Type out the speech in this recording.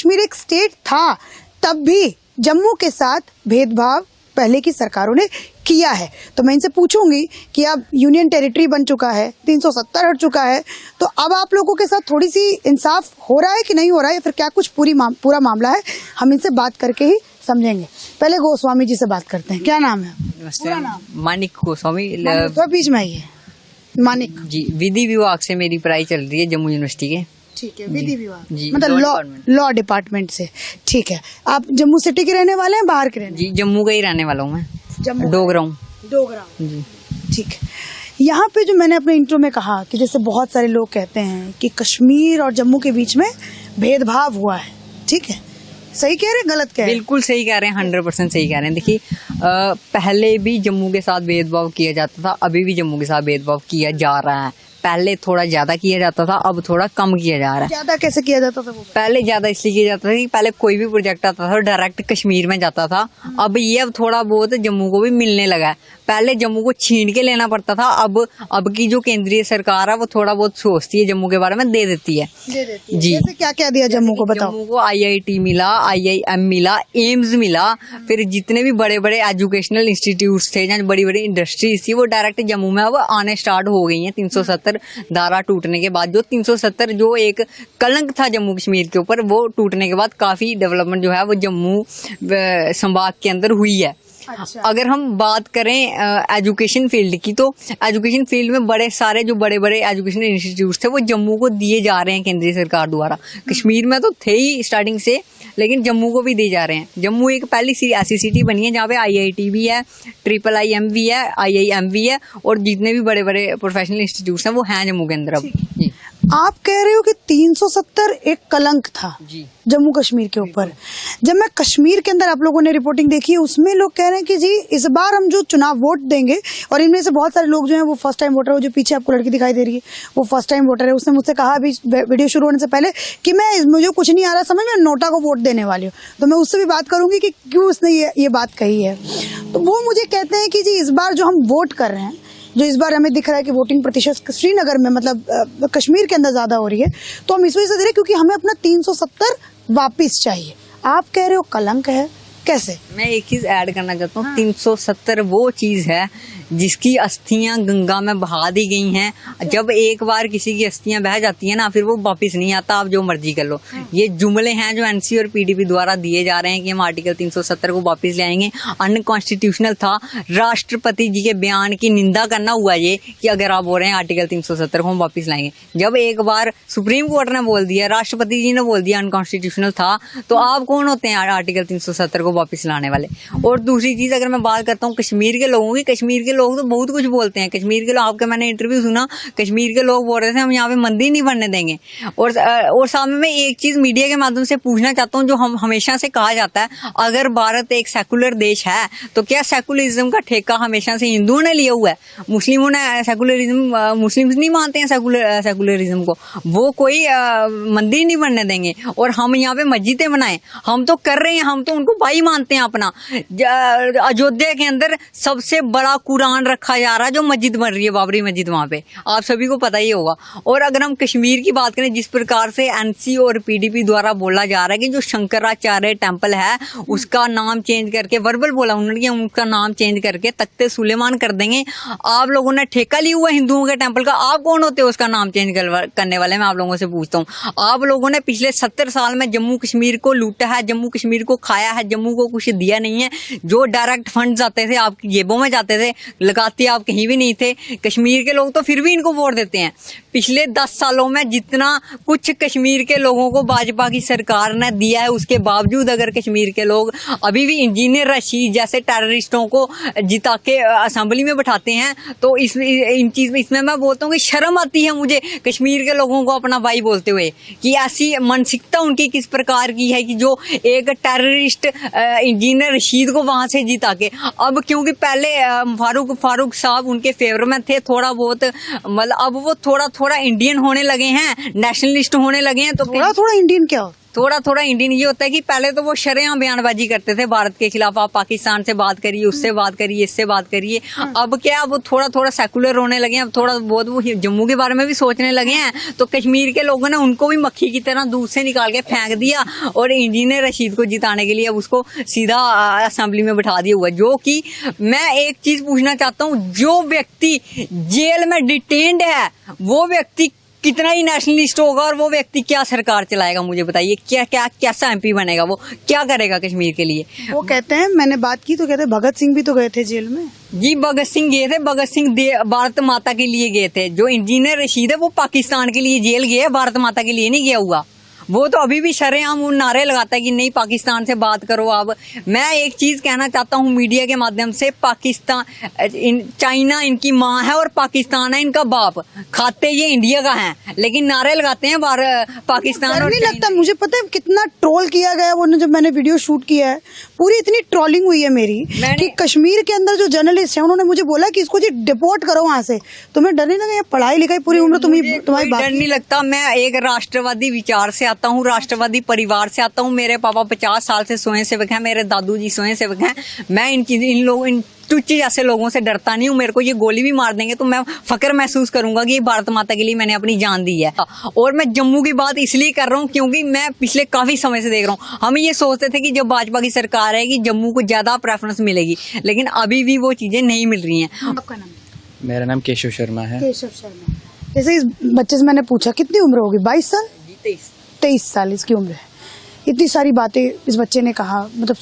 कश्मीर एक स्टेट था तब भी जम्मू के साथ भेदभाव पहले की सरकारों ने किया है। तो मैं इनसे पूछूंगी कि अब यूनियन टेरिटरी बन चुका है, 370 हट चुका है, तो अब आप लोगों के साथ थोड़ी सी इंसाफ हो रहा है कि नहीं हो रहा है, फिर क्या कुछ पूरा मामला है, हम इनसे बात करके ही समझेंगे। पहले गोस्वामी जी से बात करते हैं। क्या नाम है? पूरा नाम? मानिक गोस्वामी। तो बीच में आइए। मानिक जी, विधि विभाग से मेरी पढ़ाई चल रही है जम्मू यूनिवर्सिटी के। ठीक है, विधि विभाग जी, मतलब लॉ डिपार्टमेंट से। ठीक है, आप जम्मू सिटी के रहने वाले हैं, बाहर के रहने? जी, जम्मू का ही रहने वाला हूँ मैं। जम्मू डोगरा हूँ। डोगरा जी, ठीक है। यहाँ पे जो मैंने अपने इंट्रो में कहा कि जैसे बहुत सारे लोग कहते हैं कि कश्मीर और जम्मू के बीच में भेदभाव हुआ है, ठीक है, सही कह रहे हैं गलत कह रहे हैं? बिल्कुल सही कह रहे हैं, 100% सही कह रहे हैं। देखिए, पहले भी जम्मू के साथ भेदभाव किया जाता था, अभी भी जम्मू के साथ भेदभाव किया जा रहा है। पहले थोड़ा ज्यादा किया जाता था, अब थोड़ा कम किया जा रहा है। ज्यादा कैसे किया जाता था वो? पहले ज्यादा इसलिए किया जाता था कि पहले कोई भी प्रोजेक्ट आता था डायरेक्ट कश्मीर में जाता था। अब ये अब थोड़ा बहुत जम्मू को भी मिलने लगा है। पहले जम्मू को छीन के लेना पड़ता था, अब की जो केंद्रीय सरकार है वो थोड़ा बहुत सोचती है जम्मू के बारे में, दे देती है। जी, जैसे क्या क्या दिया जम्मू को बताओ? जम्मू को IIT मिला, IIM मिला, एम्स मिला, फिर जितने भी बड़े बड़े एजुकेशनल इंस्टीट्यूट थे, जहाँ बड़ी बड़ी इंडस्ट्रीज थी, वो डायरेक्ट जम्मू में अब आने स्टार्ट हो गई हैं। 370 धारा टूटने के बाद जो 370 जो एक कलंक था जम्मू कश्मीर के ऊपर, वो टूटने के बाद काफी डेवलपमेंट जो है वो जम्मू संभाग के अंदर हुई है। अच्छा। अगर हम बात करें एजुकेशन फील्ड की, तो एजुकेशन फील्ड में बड़े सारे जो बड़े बड़े एजुकेशन इंस्टीट्यूट थे वो जम्मू को दिए जा रहे हैं केंद्रीय सरकार द्वारा। कश्मीर में तो थे ही स्टार्टिंग से, लेकिन जम्मू को भी दिए जा रहे हैं। जम्मू एक पहली ऐसी सिटी बनी है जहाँ पे IIT भी है, IIM भी है, IIM भी है, और जितने भी बड़े बड़े प्रोफेशनल इंस्टीट्यूट हैं वो हैं जम्मू के अंदर अब। जी, आप कह रहे हो कि 370 एक कलंक था जी, जम्मू कश्मीर के ऊपर। जब मैं कश्मीर के अंदर आप लोगों ने रिपोर्टिंग देखी है, उसमें लोग कह रहे हैं कि जी इस बार हम जो चुनाव वोट देंगे, और इनमें से बहुत सारे लोग जो हैं वो फर्स्ट टाइम वोटर है। जो पीछे आपको लड़की दिखाई दे रही है वो फर्स्ट टाइम वोटर है। उसने मुझसे कहा अभी वीडियो शुरू होने से पहले कि मुझे कुछ नहीं आ रहा समझ में, नोटा को वोट देने वाली हूँ। तो मैं उससे भी बात करूंगी कि क्यों उसने ये बात कही है। तो वो मुझे कहते हैं कि जी इस बार जो हम वोट कर रहे हैं, जो इस बार हमें दिख रहा है कि वोटिंग प्रतिशत श्रीनगर में मतलब कश्मीर के अंदर ज्यादा हो रही है, तो हम इस वजह से दे रहे हैं क्योंकि हमें अपना 370 वापिस चाहिए। आप कह रहे हो कलंक है, कैसे? मैं एक चीज ऐड करना चाहता हूँ। 370 वो चीज है जिसकी अस्थियां गंगा में बहा दी गई हैं। जब एक बार किसी की अस्थियां बह जाती है ना, फिर वो वापस नहीं आता, आप जो मर्जी कर लो। ये जुमले हैं जो NC और PDP द्वारा दिए जा रहे हैं कि हम आर्टिकल 370 को वापस ले आएंगे, अनकॉन्स्टिट्यूशनल था। राष्ट्रपति जी के बयान की निंदा करना हुआ ये कि अगर आप बोल रहे हैं आर्टिकल 370 को हम वापस लाएंगे। जब एक बार सुप्रीम कोर्ट ने बोल दिया, राष्ट्रपति जी ने बोल दिया अनकॉन्स्टिट्यूशनल था, तो आप कौन होते हैं आर्टिकल 370 को वापस लाने वाले? और दूसरी चीज, अगर मैं बात करता हूँ कश्मीर के लोगों की, कश्मीर के लोग तो बहुत कुछ बोलते हैं। कश्मीर के लोग, आपके मैंने इंटरव्यू सुना, कश्मीर के लोग बोल रहे थे हम यहाँ पे मंदिर नहीं बनने देंगे। और सामने में एक चीज मीडिया के माध्यम से पूछना चाहता हूँ, जो हम हमेशा से कहा जाता है, अगर भारत एक सेकुलर देश है तो क्या सेकुलरिज्म का ठेका हमेशा से हिंदुओं ने लिया हुआ है? मुस्लिमों ने सेकुलरिज्म, मुस्लिम नहीं मानते हैं सेकुलरिज्म को, वो कोई मंदिर नहीं बनने देंगे। और हम यहाँ पे मस्जिदें बनाए, हम तो कर रहे हैं, हम तो उनको भाई मानते हैं अपना। अयोध्या के अंदर सबसे बड़ा कुरान रखा जा रहा है, जो मस्जिद बन रही है, बाबरी मस्जिद, वहां पे आप सभी को पता ही होगा। और अगर हम कश्मीर की बात करें, जिस प्रकार से NC और PDP द्वारा बोला जा रहा है कि जो शंकराचार्य टेम्पल है उसका नाम चेंज करके, वर्बल बोला उन्होंने कि उनका नाम चेंज करके तख्ते सुलेमान कर देंगे। आप लोगों ने ठेका लिया हुआ हिंदुओं के टेम्पल का, आप कौन होते हो उसका नाम चेंज करने वाले? मैं आप लोगों से पूछता हूँ, आप लोगों ने पिछले 70 साल में जम्मू कश्मीर को लूटा है, जम्मू कश्मीर को खाया है, जम्मू को कुछ दिया नहीं है। जो डायरेक्ट फंड आते थे आपकी जेबों में जाते थे, लगाते आप कहीं भी नहीं थे। कश्मीर के लोग तो फिर भी इनको वोट देते हैं। पिछले 10 सालों में जितना कुछ कश्मीर के लोगों को भाजपा की सरकार ने दिया है, उसके बावजूद अगर कश्मीर के लोग अभी भी इंजीनियर रशीद जैसे टेररिस्टों को जिता के असेंबली में बैठाते हैं, तो इसमें मैं बोलता हूँ कि शर्म आती है मुझे कश्मीर के लोगों को अपना भाई बोलते हुए, कि ऐसी मानसिकता उनकी किस प्रकार की है कि जो एक टेररिस्ट इंजीनियर रशीद को वहां से जिता के, अब क्योंकि पहले फारूक साहब उनके फेवर में थे थोड़ा बहुत, मतलब अब वो थोड़ा इंडियन होने लगे हैं, नेशनलिस्ट होने लगे हैं। तो थोड़ा इंडियन क्या हो? थोड़ा थोड़ा इंडियन ये होता है कि पहले तो वो शरेआम बयानबाजी करते थे भारत के खिलाफ, आप पाकिस्तान से बात करिए, उससे बात करिए, इससे बात करिए। अब क्या वो थोड़ा थोड़ा सेकुलर होने लगे हैं, अब थोड़ा बहुत वो जम्मू के बारे में भी सोचने लगे हैं। तो कश्मीर के लोगों ने उनको भी मक्खी की तरह दूध से निकाल के फेंक दिया और इंजीनियर रशीद को जिताने के लिए अब उसको सीधा असेंबली में बिठा दिया हुआ। जो कि मैं एक चीज पूछना चाहता हूँ, जो व्यक्ति जेल में डिटेन्ड है वो व्यक्ति कितना ही नेशनलिस्ट होगा और वो व्यक्ति क्या सरकार चलाएगा, मुझे बताइए। क्या क्या कैसा एमपी बनेगा, वो क्या करेगा कश्मीर के लिए? वो कहते हैं, मैंने बात की तो कहते हैं भगत सिंह भी तो गए थे जेल में। जी भगत सिंह गए थे, भगत सिंह भारत माता के लिए गए थे। जो इंजीनियर रशीद है वो पाकिस्तान के लिए जेल गया है, भारत माता के लिए नहीं गया हुआ। वो तो अभी भी शरेआम नारे लगाता है कि नहीं पाकिस्तान से बात करो। अब मैं एक चीज कहना चाहता हूँ मीडिया के माध्यम से, पाकिस्तान चाइना इनकी माँ है और पाकिस्तान है इनका बाप। खाते ये इंडिया का है लेकिन नारे लगाते हैं पाकिस्तान। और नहीं लगता, मुझे पता है कितना ट्रोल किया गया वो, जब मैंने वीडियो शूट किया है पूरी इतनी ट्रोलिंग हुई है मेरी कि कश्मीर के अंदर जो जर्नलिस्ट है उन्होंने मुझे बोला कि इसको जी डिपोर्ट करो वहां से। तुम्हें डर नहीं लगा? पढ़ाई लिखाई पूरी उम्र तुम्हारी डर नहीं लगता। मैं एक राष्ट्रवादी विचार से आता हूँ, राष्ट्रवादी परिवार से आता हूँ। मेरे पापा 50 साल से स्वयं सेवक हैं, मेरे दादू जी स्वयं सेवक हैं। मैं इन तुच्छ जैसे लोगों से डरता नहीं हूँ। मेरे को ये गोली भी मार देंगे तो मैं फक्र महसूस करूंगा कि भारत माता के लिए मैंने अपनी जान दी है। और मैं जम्मू की बात इसलिए कर रहा हूँ क्योंकि मैं पिछले काफी समय से देख रहा हूँ। हम ये सोचते थे कि जब भाजपा की सरकार है कि जम्मू को ज्यादा प्रेफरेंस मिलेगी, लेकिन अभी भी वो चीजें नहीं मिल रही हैं। आपका नाम? मेरा नाम केशव शर्मा है। केशव शर्मा। जैसे इस बच्चे से मैंने पूछा कितनी उम्र होगी? 22 साल? 23 साल इसकी उम्र है। इतनी सारी बातें इस बच्चे ने कहा, मतलब